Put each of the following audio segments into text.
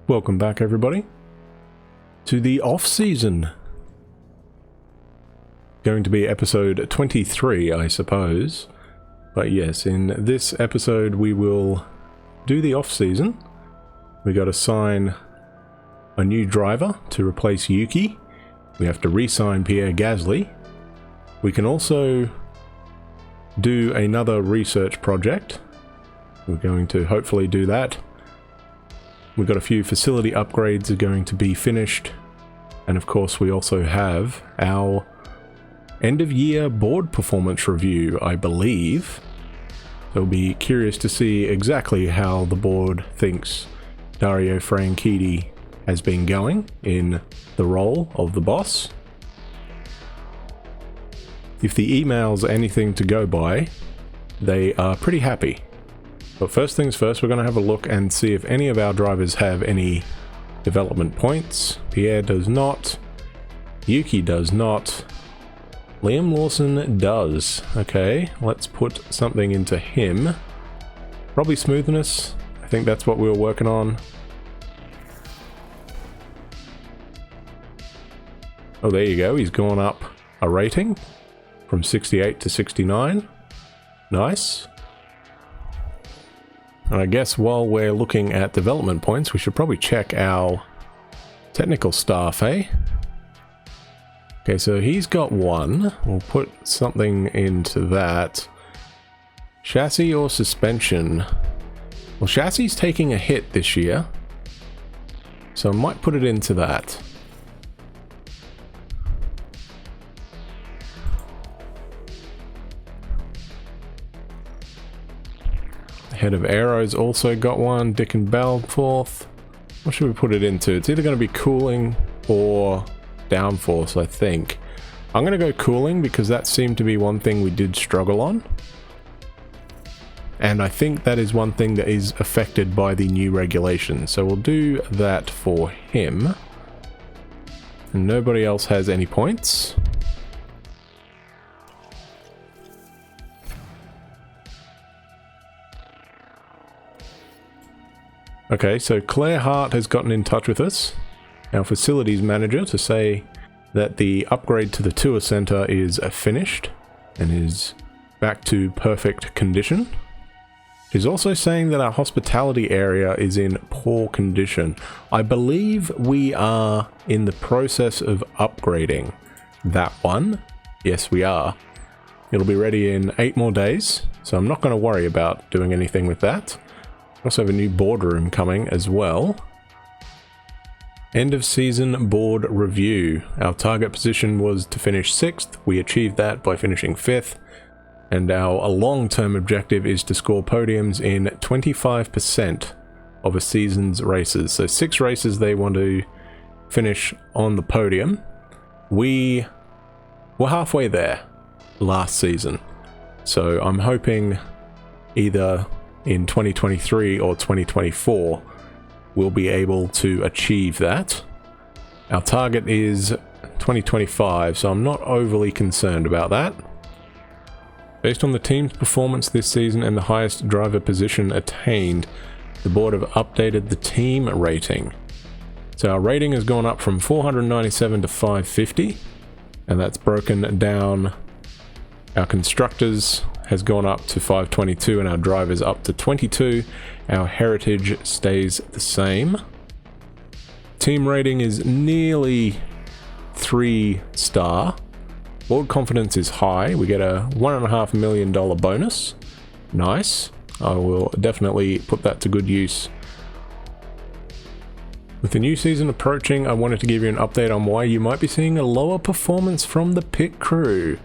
Welcome back, everybody, to the off-season. Going to be episode 23, I suppose. But yes, in this episode we will do the off-season. We got to sign a new driver to replace Yuki. We have to re-sign Pierre. We can also do another research project. We're going to hopefully do that. We've got a few facility upgrades are going to be finished. And of course we also have our end of year board performance review, I believe. So we'll be curious to see exactly how the board thinks Dario has been going in the role of the boss. If the emails are anything to go by, they are pretty happy. But first things first, we're going to have a look and see if any of our drivers have any development points. Pierre does not. Yuki does not. Liam Lawson does. Okay, let's put something into him. Probably smoothness. I think that's what we were working on. Oh, there you go. He's gone up a rating from 68 to 69. Nice. And I guess while we're looking at development points, we should probably check our technical staff, eh? Okay, so he's got one. We'll put something into that. Chassis or suspension? Well, chassis taking a hit this year, so I might put it into that. Head of Aero's also got one. Dick and Balforth. What should we put it into? It's either going to be cooling or downforce, I think. I'm going to go cooling because that seemed to be one thing we did struggle on. And I think that is one thing that is affected by the new regulations. So we'll do that for him. And nobody else has any points. Okay, so Claire Hart has gotten in touch with us, our facilities manager, to say that the upgrade to the tour center is finished and is back to perfect condition. She's also saying that our hospitality area is in poor condition. I believe we are in the process of upgrading that one. Yes, we are. It'll be ready in 8 more days, so I'm not going to worry about doing anything with that. Also have a new boardroom coming as well. End of season board review. Our target position was to finish 6th. We achieved that by finishing 5th. And our long-term objective is to score podiums in 25% of a season's races. So 6 races they want to finish on the podium. We were halfway there last season. So I'm hoping either in 2023 or 2024 we'll be able to achieve that. Our target is 2025, so I'm not overly concerned about that. Based on the team's performance this season and the highest driver position attained, the board have updated the team rating. So our rating has gone up from 497 to 550, and that's broken down. Our constructors has gone up to 522 and our drivers up to 22. Our heritage stays the same. Team rating is nearly 3-star. Board confidence is high. We get a $1.5 million bonus. Nice. I will definitely put that to good use. With the new season approaching, I wanted to give you an update on why you might be seeing a lower performance from the pit crew.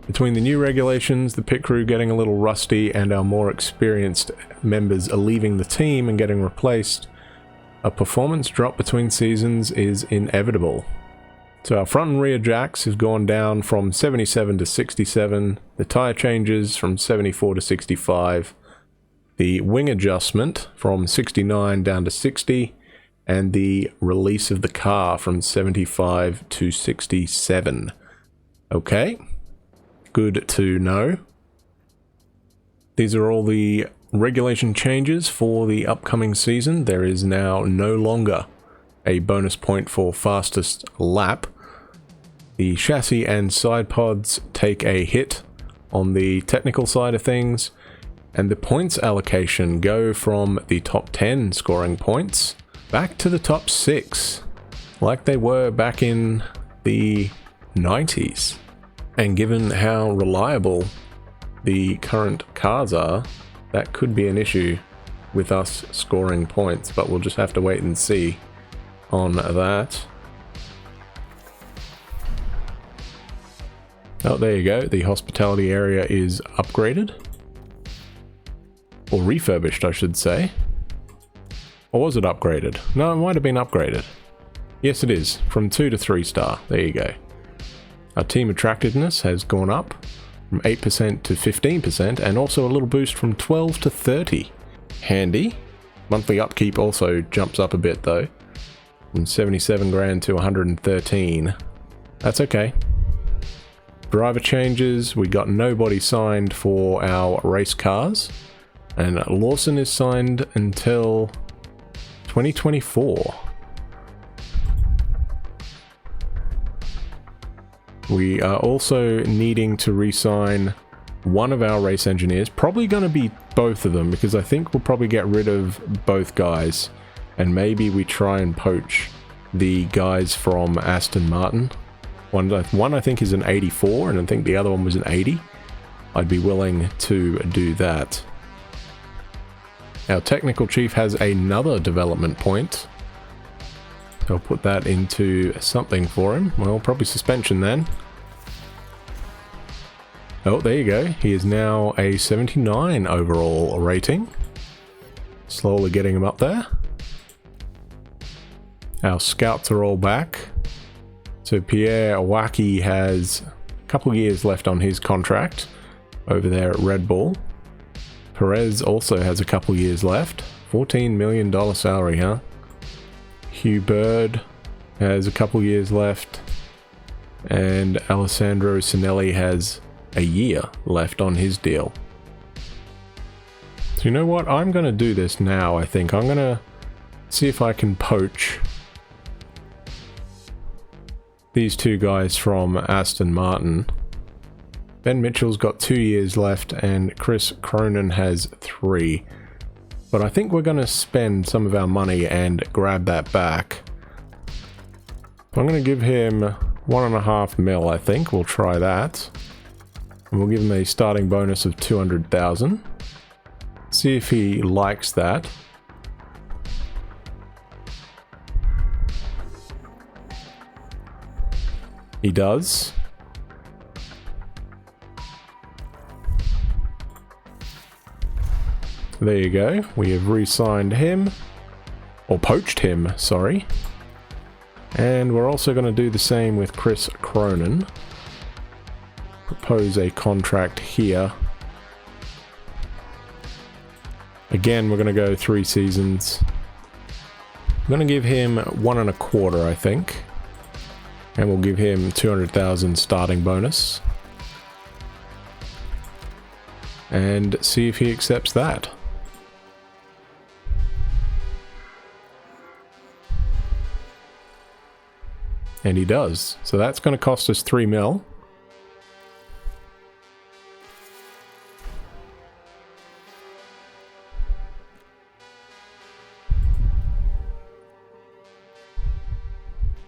Between the new regulations, the pit crew getting a little rusty, and our more experienced members are leaving the team and getting replaced, a performance drop between seasons is inevitable. So our front and rear jacks have gone down from 77 to 67, the tire changes from 74 to 65, the wing adjustment from 69 down to 60, and the release of the car from 75 to 67. Okay. Good to know. These are all the Regulation changes for the upcoming season. There is now no longer a bonus point for fastest lap. The chassis and side pods take a hit on the technical side of things, and the points allocation go from the top 10 scoring points back to the top 6, like they were back in the 90s. And given how reliable the current cars are, that could be an issue with us scoring points, but we'll just have to wait and see on that. Oh, there you go. The hospitality area is upgraded. Or refurbished, I should say. Or was it upgraded? No, it might have been upgraded. Yes, it is. From 2 to 3 star. There you go. Our team attractiveness has gone up from 8% to 15%, and also a little boost from 12 to 30. Handy. Monthly upkeep also jumps up a bit though. From 77 grand to 113. That's okay. Driver changes. We got nobody signed for our race cars. And Lawson is signed until 2024. We are also needing to re-sign one of our race engineers. Probably going to be both of them, because I think we'll probably get rid of both guys. And maybe we try and poach the guys from Aston Martin. One I think is an 84, and I think the other one was an 80. I'd be willing to do that. Our technical chief has another development point. I'll put that into something for him. Well, probably suspension then. Oh, there you go. He is now a 79 overall rating. Slowly getting him up there. Our scouts are all back. So Pierre Yuki has a couple years left on his contract over there at Red Bull. Perez also has a couple years left. $14 million salary, huh? Hugh Bird has a couple years left, and Alessandro Sinelli has a year left on his deal. So you know what? I'm going to do this now, I think. I'm going to see if I can poach these two guys from Aston Martin. Ben Mitchell's got 2 years left, and Chris Cronin has 3. But I think we're going to spend some of our money and grab that back. I'm going to give him 1.5 mil, I think. We'll try that. And we'll give him a starting bonus of 200,000. See if he likes that. He does. There you go. We have re-signed him. Or poached him, sorry. And we're also going to do the same with Chris Cronin. Propose a contract here. Again, we're going to go 3 seasons. I'm going to give him 1.25, I think. And we'll give him 200,000 starting bonus. And see if he accepts that. And he does. So that's going to cost us 3 mil.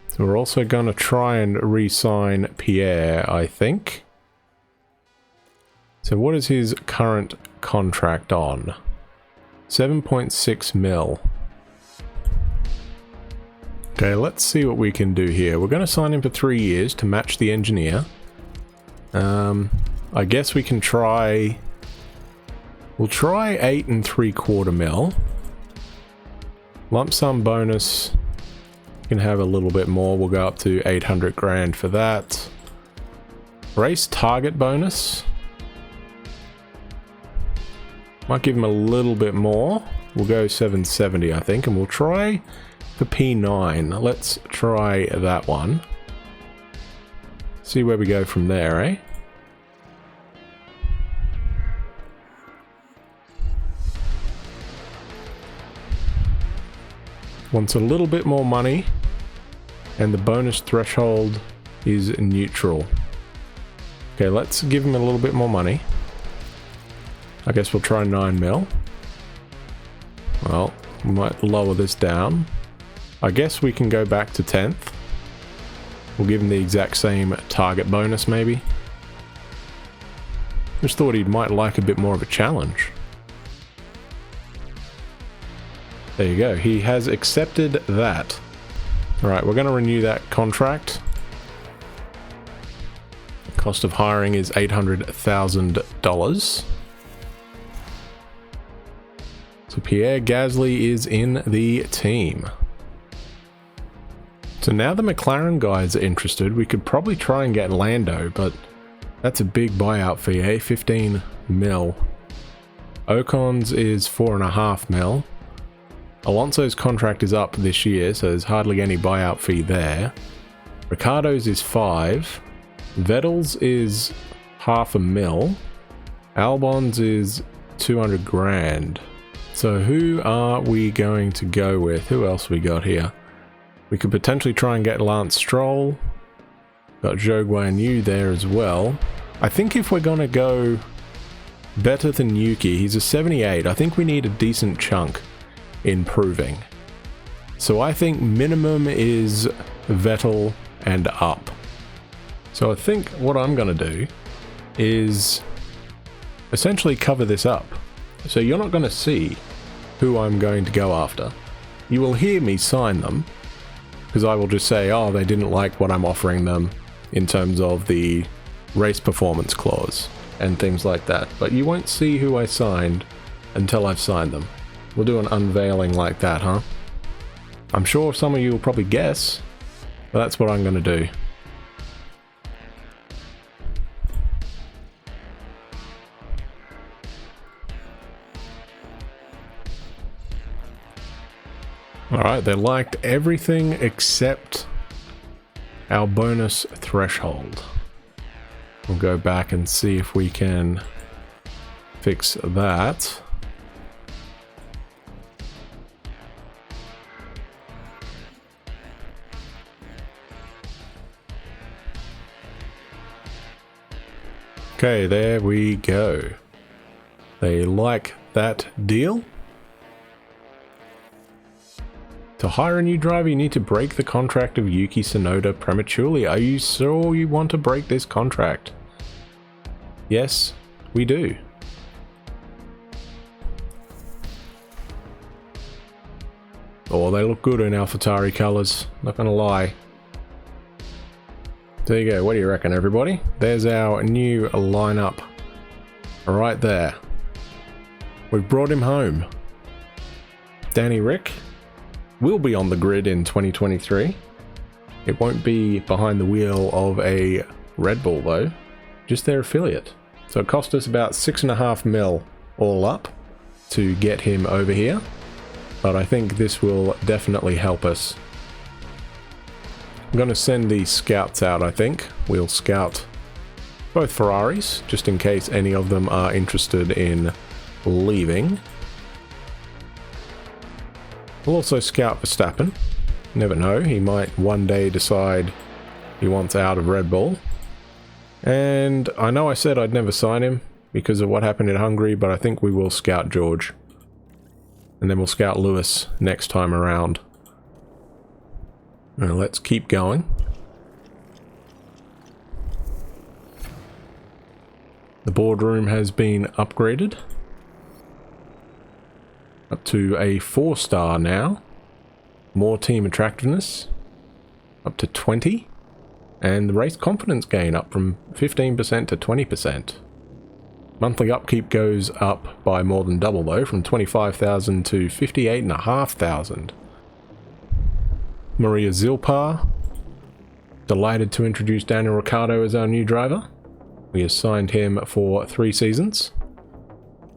So we're also going to try and re-sign Pierre, I think. So what is his current contract on? 7.6 mil. Okay, let's see what we can do here. We're going to sign him for 3 years to match the engineer. I guess we can try... We'll try 8.75 mil. Lump sum bonus. You can have a little bit more. We'll go up to 800 grand for that. Race target bonus. Might give him a little bit more. We'll go 770, I think, and we'll try for P9. Let's try that one. See where we go from there, eh? wants a little bit more money, and the bonus threshold is neutral. Okay, let's give him a little bit more money. I guess we'll try 9 mil. Well, we might lower this down. I guess we can go back to 10th. We'll give him the exact same target bonus, maybe. Just thought he might like a bit more of a challenge. There you go, he has accepted that. Alright, we're going to renew that contract. The cost of hiring is $800,000. So Pierre Gasly is in the team. So now the McLaren guys are interested. We could probably try and get Lando, but that's a big buyout fee, eh? 15 mil. Ocon's is 4.5 mil. Alonso's contract is up this year, so there's hardly any buyout fee there. Ricciardo's is 5. Vettel's is 0.5 mil. Albon's is 200 grand. So who are we going to go with? Who else we got here? We could potentially try and get Lance Stroll. Got Zhou Guanyu there as well. I think if we're going to go better than Yuki, he's a 78. I think we need a decent chunk improving. So I think minimum is Vettel and up. So I think what I'm going to do is essentially cover this up. So you're not going to see who I'm going to go after. You will hear me sign them, because I will just say, oh, they didn't like what I'm offering them in terms of the race performance clause and things like that. But you won't see who I signed until I've signed them. We'll do an unveiling like that, huh? I'm sure some of you will probably guess, but that's what I'm going to do. Alright, they liked everything except our bonus threshold. We'll go back and see if we can fix that. Okay, there we go. They like that deal. To hire a new driver, you need to break the contract of Yuki Tsunoda prematurely. Are you sure you want to break this contract? Yes, we do. Oh, they look good in AlphaTauri colours, not gonna lie. There you go, what do you reckon, everybody? There's our new lineup right there. We've brought him home. Danny Rick will be on the grid in 2023. It won't be behind the wheel of a Red Bull though, just their affiliate. So it cost us about 6.5 mil all up to get him over here, but I think this will definitely help us. I'm going to send the scouts out, I think. We'll scout both Ferraris, just in case any of them are interested in leaving. We'll also scout Verstappen. Never know, he might one day decide he wants out of Red Bull. And I know I said I'd never sign him because of what happened in Hungary, but I think we will scout George. And then we'll scout Lewis next time around. Now let's keep going. The boardroom has been upgraded up to a 4-star now. More team attractiveness up to 20. And the race confidence gain up from 15% to 20%. Monthly upkeep goes up by more than double though, from 25,000 to 58,500. Maria Zilpar, delighted to introduce Daniel Ricciardo as our new driver. We assigned him for 3 seasons.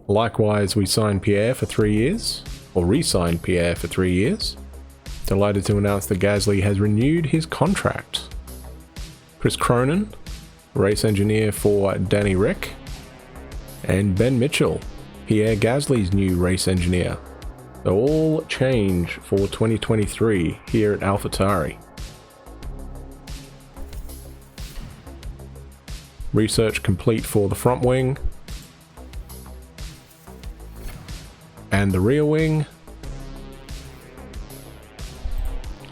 Likewise, we signed Pierre for 3 years, or re-signed Pierre for 3 years. Delighted to announce that Gasly has renewed his contract. Chris Cronin, race engineer for Danny Rick. And Ben Mitchell, Pierre Gasly's new race engineer. So all change for 2023 here at AlphaTauri. Research complete for the front wing. And the rear wing.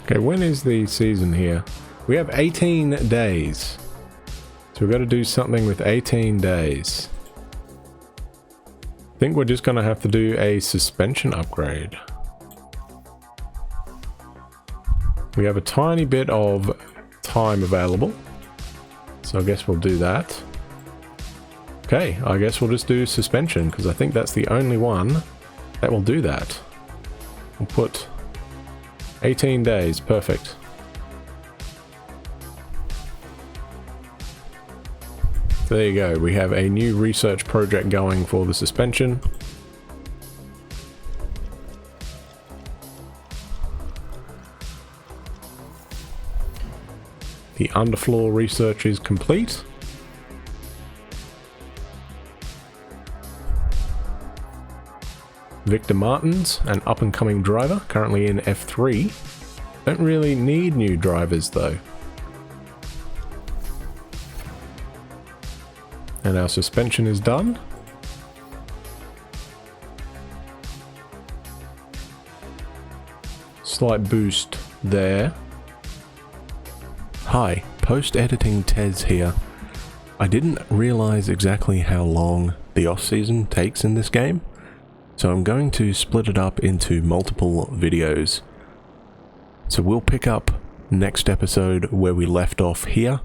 Okay, when is the season here? We have 18 days. So we've got to do something with 18 days. I think we're just going to have to do a suspension upgrade. We have a tiny bit of time available. So I guess we'll do that. Okay, I guess we'll just do suspension because I think that's the only one that will do that. We'll put 18 days, perfect. So there you go, we have a new research project going for the suspension. The underfloor research is complete. Victor Martins, an up-and-coming driver, currently in F3. Don't really need new drivers though. And our suspension is done. Slight boost there. Hi, post-editing Tez here. I didn't realize exactly how long the off-season takes in this game, so I'm going to split it up into multiple videos. So we'll pick up next episode where we left off here,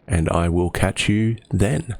and I will catch you then.